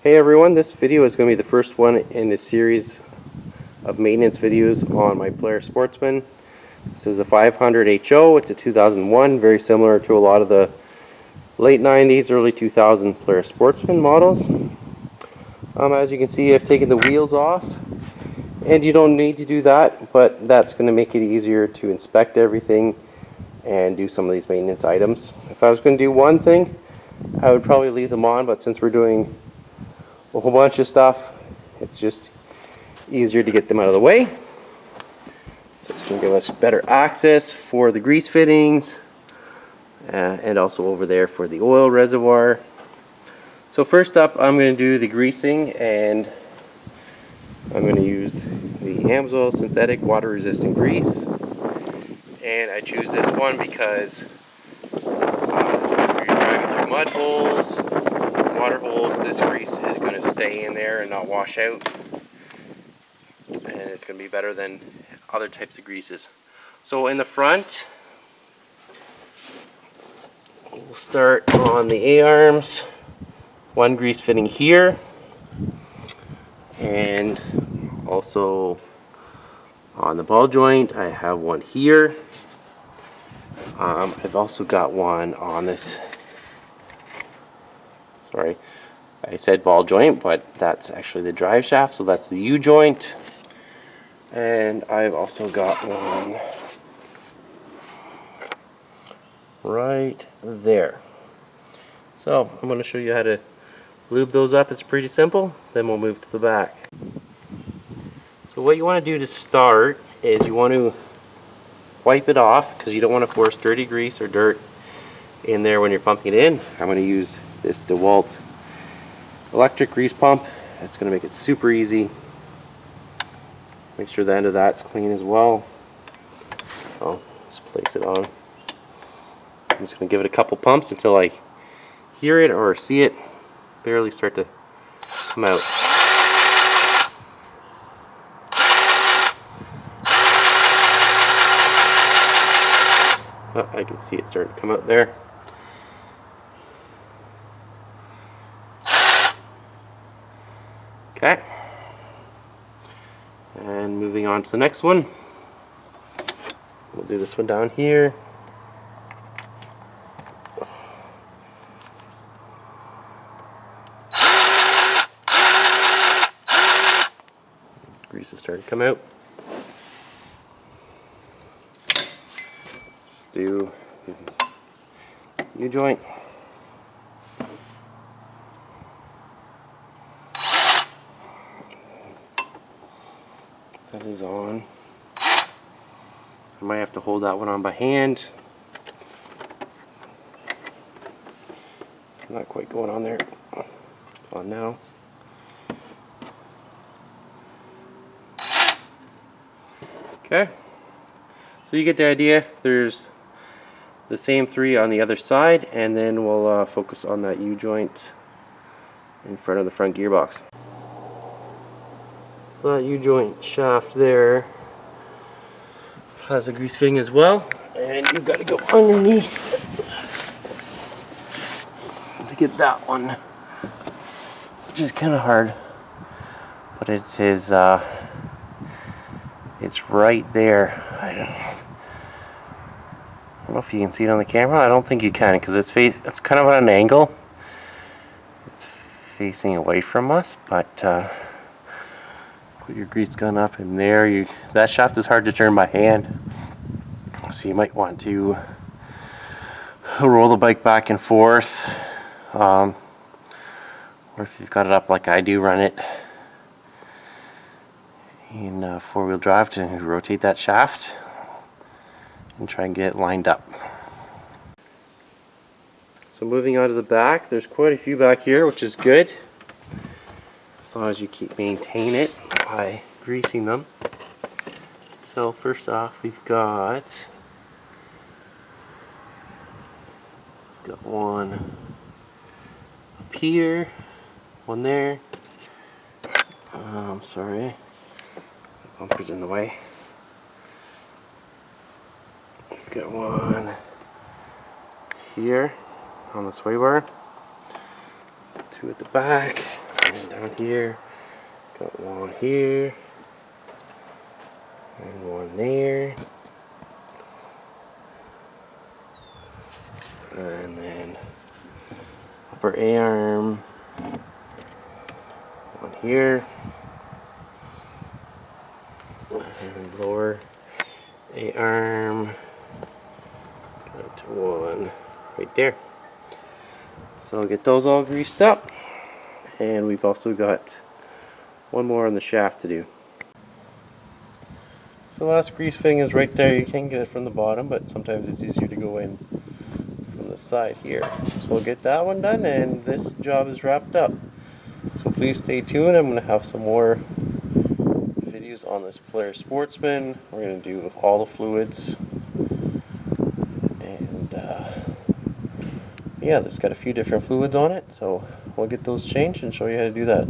Hey everyone, this video is going to be the first one in a series of maintenance videos on my Polaris Sportsman. This is a 500 HO, it's a 2001, very similar to a lot of the late 90s, early 2000 Polaris Sportsman models. As you can see, I've taken the wheels off, and you don't need to do that, but that's going to make it easier to inspect everything and do some of these maintenance items. If I was going to do one thing, I would probably leave them on, but since we're doing a whole bunch of stuff, it's just easier to get them out of the way. So it's going to give us better access for the grease fittings and also over there for the oil reservoir. So first up, I'm going to do the greasing, and I'm going to use the Amsoil synthetic water resistant grease. And I choose this one because if you're driving through mud holes, water holes, this grease is going to stay in there and not wash out, and it's going to be better than other types of greases. So in the front, we'll start on the A-arms, one grease fitting here, and also on the ball joint I have one here. I've also got one on this, sorry, I said ball joint, but that's actually the drive shaft, so that's the U-joint. And I've also got one right there. So I'm going to show you how to lube those up. It's pretty simple. Then we'll move to the back. So what you want to do to start is you want to wipe it off, because you don't want to force dirty grease or dirt in there when you're pumping it in. I'm going to use this DeWalt electric grease pump. It's going to make it super easy. Make sure the end of that's clean as well. I'll just place it on. I'm just going to give it a couple pumps until I hear it or see it barely start to come out. Oh, I can see it starting to come out there. Okay. And moving on to the next one. We'll do this one down here. Grease is starting to come out. Let's do U-joint. That is on. I might have to hold that one on by hand. It's not quite going on there. It's on now. Okay, so you get the idea. There's the same three on the other side, and then we'll focus on that U-joint in front of the front gearbox. So that U-joint shaft there has a grease fitting as well, and you've got to go underneath to get that one, which is kind of hard, but it's right there. I don't know if you can see it on the camera. I don't think you can, because it's kind of at an angle. It's facing away from us, but put your grease gun up in there. That shaft is hard to turn by hand, so you might want to roll the bike back and forth, or if you've got it up like I do, run it in four-wheel drive to rotate that shaft and try and get it lined up. So moving on to the back, there's quite a few back here, which is good, as long as you maintain it by greasing them. So first off, we've got one up here, one there. Sorry, the bumper's in the way. We've got one here on the sway bar. So two at the back. And down here, got one here, and one there. And then upper A-arm, one here, and lower A-arm, got one right there. So I'll get those all greased up, and we've also got one more on the shaft to do. So the last grease fitting is right there. You can get it from the bottom, but sometimes it's easier to go in from the side here. So we'll get that one done, and this job is wrapped up. So please stay tuned. I'm going to have some more videos on this Polaris Sportsman. We're going to do all the fluids, and yeah, this got a few different fluids on it, so we'll get those changed and show you how to do that.